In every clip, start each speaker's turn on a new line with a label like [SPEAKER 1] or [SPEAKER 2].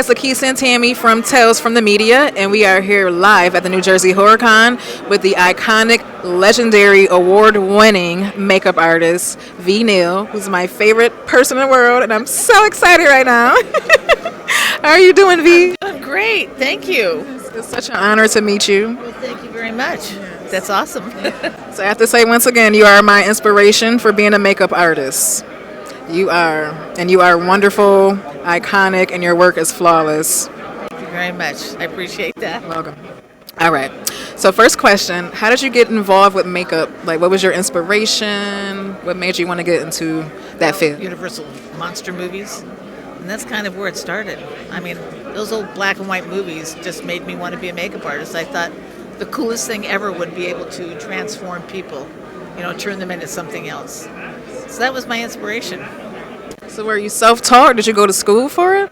[SPEAKER 1] guys, LaKisa and Tammy from Tales from the Media, and we are here live at the New Jersey HorrorCon with the iconic, legendary, award-winning makeup artist, Neill, who's my favorite person in the world, and I'm so excited right now. How are you doing, V?
[SPEAKER 2] I'm doing great, thank you.
[SPEAKER 1] It's such an honor to meet you.
[SPEAKER 2] Well, thank you very much. That's awesome.
[SPEAKER 1] So I have to say once again, you are my inspiration for being a makeup artist. You are. And you are wonderful, iconic, and your work is flawless.
[SPEAKER 2] Thank you very much. I appreciate that.
[SPEAKER 1] Welcome. All right. So first question, how did you get involved with makeup? Like, what was your inspiration? What made you want to get into that field?
[SPEAKER 2] Universal monster movies. And that's kind of where it started. I mean, those old black and white movies just made me want to be a makeup artist. I thought the coolest thing ever would be able to transform people, turn them into something else. So that was my inspiration.
[SPEAKER 1] So were you self-taught or did you go to school for it?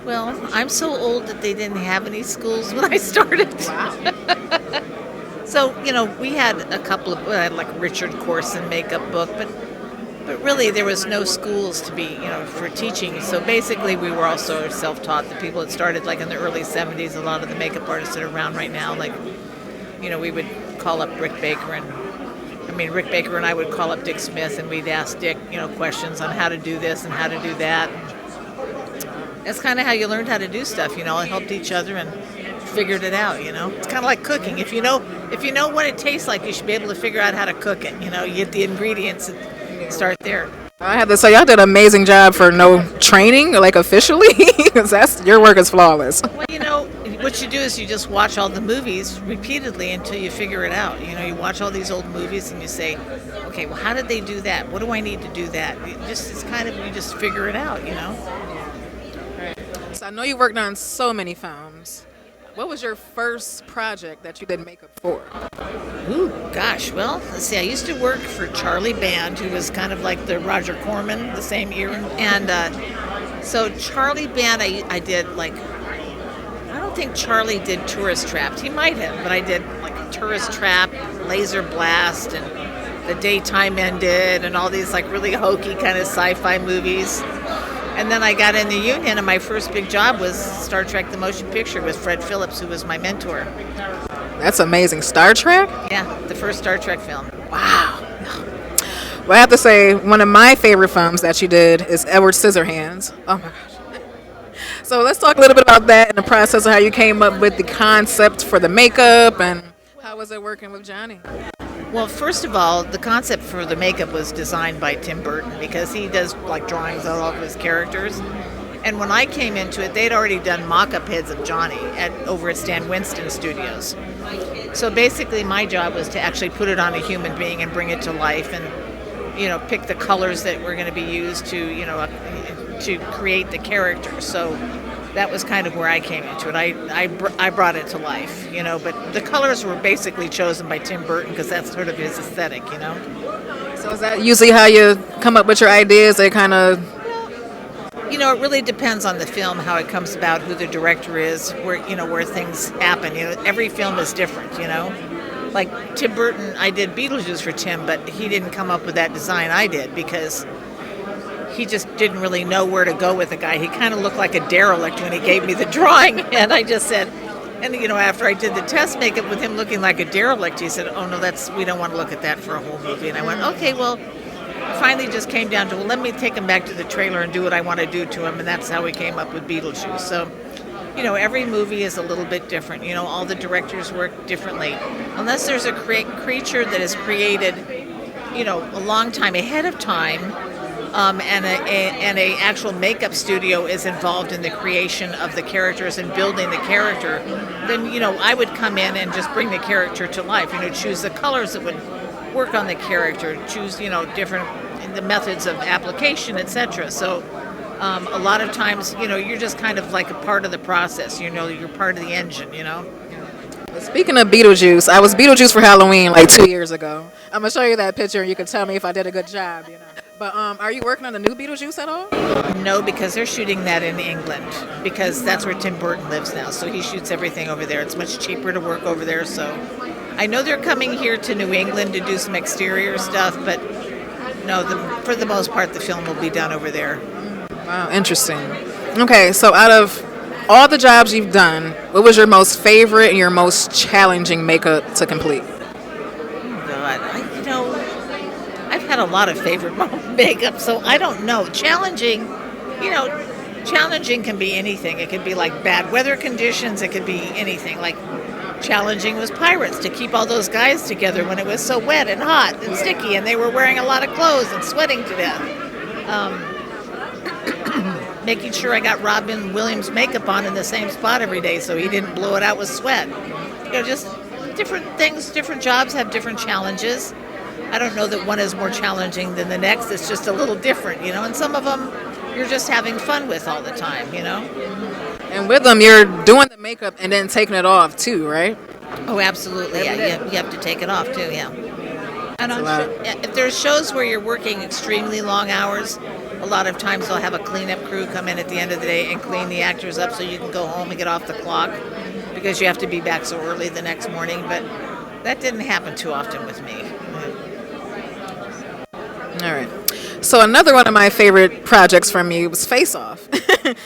[SPEAKER 2] Well, I'm so old that they didn't have any schools when I started.
[SPEAKER 1] Wow.
[SPEAKER 2] So, we had a couple of, like Richard Corson makeup book, but really there was no schools to be, for teaching. So basically we were also self-taught. The people that started like in the early 70s, a lot of the makeup artists that are around right now, like, we would call up Rick Baker and I would call up Dick Smith and we'd ask Dick, questions on how to do this and how to do that. That's kind of how you learned how to do stuff, helped each other and figured it out, It's kind of like cooking. If you know what it tastes like, you should be able to figure out how to cook it. You get the ingredients and start there.
[SPEAKER 1] I have to say, y'all did an amazing job for no training, like officially, because your work is flawless.
[SPEAKER 2] Well, what you do is you just watch all the movies repeatedly until you figure it out. You watch all these old movies and you say, okay, well, how did they do that? What do I need to do that? You just figure it out,
[SPEAKER 1] Right. So I know you worked on so many films. What was your first project that you did makeup for?
[SPEAKER 2] Ooh, gosh. Well, let's see. I used to work for Charlie Band, who was kind of like the Roger Corman the same year. And so Charlie Band, I did I don't think Charlie did Tourist Trapped. He might have, but I did like Tourist Trap, Laser Blast, and The Daytime Ended, and all these like really hokey kind of sci-fi movies. And then I got in the union, and my first big job was Star Trek: The Motion Picture with Fred Phillips, who was my mentor.
[SPEAKER 1] That's amazing. Star Trek?
[SPEAKER 2] Yeah, the first Star Trek film.
[SPEAKER 1] Wow. Well, I have to say, one of my favorite films that you did is Edward Scissorhands. Oh my gosh. So let's talk a little bit about that and the process of how you came up with the concept for the makeup and how was it working with Johnny?
[SPEAKER 2] Well, first of all, the concept for the makeup was designed by Tim Burton because he does like drawings of all of his characters. And when I came into it, they'd already done mock-up heads of Johnny over at Stan Winston Studios. So basically my job was to actually put it on a human being and bring it to life and, pick the colors that were going to be used to create the character. So that was kind of where I came into it. I brought it to life, but the colors were basically chosen by Tim Burton because that's sort of his aesthetic,
[SPEAKER 1] So is that usually how you come up with your ideas? They kind of...
[SPEAKER 2] it really depends on the film, how it comes about, who the director is, where things happen. Every film is different, Like Tim Burton, I did Beetlejuice for Tim, but he didn't come up with that design I did because he just didn't really know where to go with the guy. He kind of looked like a derelict when he gave me the drawing. And I just said, after I did the test makeup with him looking like a derelict, he said, oh no, we don't want to look at that for a whole movie. And I went, okay, well, finally just came down to, well, let me take him back to the trailer and do what I want to do to him. And that's how we came up with Beetlejuice. So, every movie is a little bit different. All the directors work differently. Unless there's a creature that is created, a long time ahead of time, and a actual makeup studio is involved in the creation of the characters and building the character, then, I would come in and just bring the character to life, choose the colors that would work on the character, choose, different the methods of application, etc. So a lot of times, you're just kind of like a part of the process, you're part of the engine,
[SPEAKER 1] Speaking of Beetlejuice, I was Beetlejuice for Halloween like 2 years ago. I'm going to show you that picture and you can tell me if I did a good job, But are you working on the new Beetlejuice at all?
[SPEAKER 2] No, because they're shooting that in England because that's where Tim Burton lives now. So he shoots everything over there. It's much cheaper to work over there. So I know they're coming here to New England to do some exterior stuff, but no, for the most part, the film will be done over there.
[SPEAKER 1] Wow, interesting. Okay, so out of all the jobs you've done, what was your most favorite and your most challenging makeup to complete?
[SPEAKER 2] God, I've had a lot of favorite makeup, so I don't know. Challenging can be anything. It could be like bad weather conditions. It could be anything. Like challenging was Pirates, to keep all those guys together when it was so wet and hot and sticky, and they were wearing a lot of clothes and sweating to death. Making sure I got Robin Williams makeup on in the same spot every day so he didn't blow it out with sweat. Just different things, different jobs have different challenges. I don't know that one is more challenging than the next. It's just a little different, and some of them you're just having fun with all the time.
[SPEAKER 1] And with them, you're doing the makeup and then taking it off too, right?
[SPEAKER 2] Oh, absolutely. Yeah, you have to take it off too, yeah. And if there's shows where you're working extremely long hours, a lot of times they'll have a cleanup crew come in at the end of the day and clean the actors up so you can go home and get off the clock because you have to be back so early the next morning. But that didn't happen too often with me.
[SPEAKER 1] All right. So another one of my favorite projects from you was Face Off.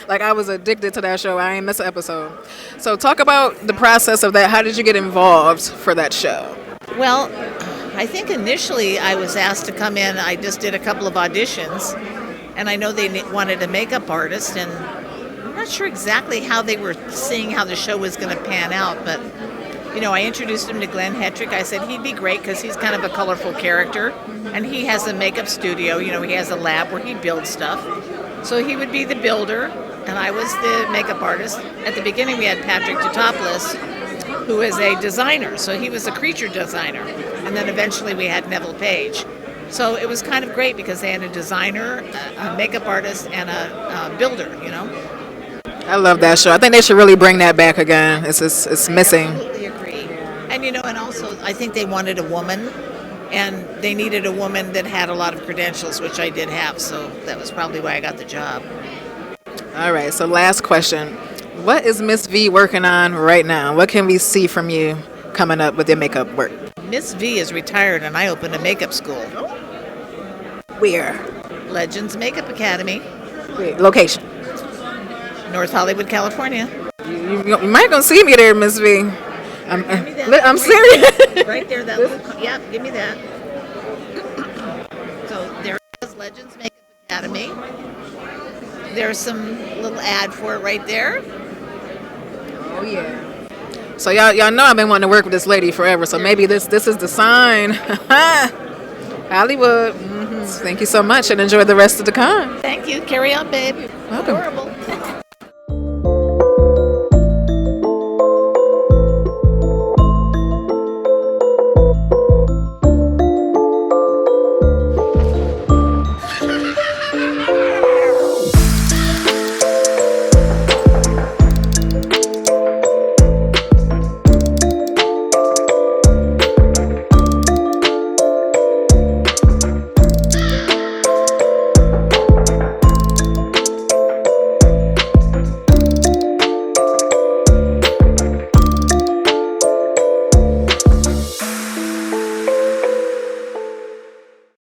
[SPEAKER 1] Like, I was addicted to that show. I ain't miss an episode. So talk about the process of that. How did you get involved for that show?
[SPEAKER 2] Well, I think initially I was asked to come in. I just did a couple of auditions, and I know they wanted a makeup artist, and I'm not sure exactly how they were seeing how the show was going to pan out, but I introduced him to Glenn Hetrick. I said he'd be great because he's kind of a colorful character, and he has a makeup studio. He has a lab where he builds stuff. So he would be the builder, and I was the makeup artist. At the beginning, we had Patrick Tatopoulos, who is a designer. So he was a creature designer. And then eventually we had Neville Page. So it was kind of great because they had a designer, a makeup artist, and a builder,
[SPEAKER 1] I love that show. I think they should really bring that back again. It's missing.
[SPEAKER 2] I absolutely agree. And and also I think they wanted a woman, and they needed a woman that had a lot of credentials, which I did have. So that was probably why I got the job.
[SPEAKER 1] All right. So last question. What is Miss V working on right now? What can we see from you coming up with your makeup work?
[SPEAKER 2] Miss V is retired, and I opened a makeup school.
[SPEAKER 1] Where?
[SPEAKER 2] Legends Makeup Academy.
[SPEAKER 1] Wait, location?
[SPEAKER 2] North Hollywood, California.
[SPEAKER 1] You might gonna see me there, Miss V. I'm serious.
[SPEAKER 2] Right there, that little, yeah, give me that. So there is Legends Makeup Academy. There's some little ad for it right there.
[SPEAKER 1] Oh yeah. So y'all know I've been wanting to work with this lady forever. So maybe this is the sign. Hollywood. Mm-hmm. Thank you so much, and enjoy the rest of the con.
[SPEAKER 2] Thank you. Carry on, babe.
[SPEAKER 1] Welcome.
[SPEAKER 2] Adorable.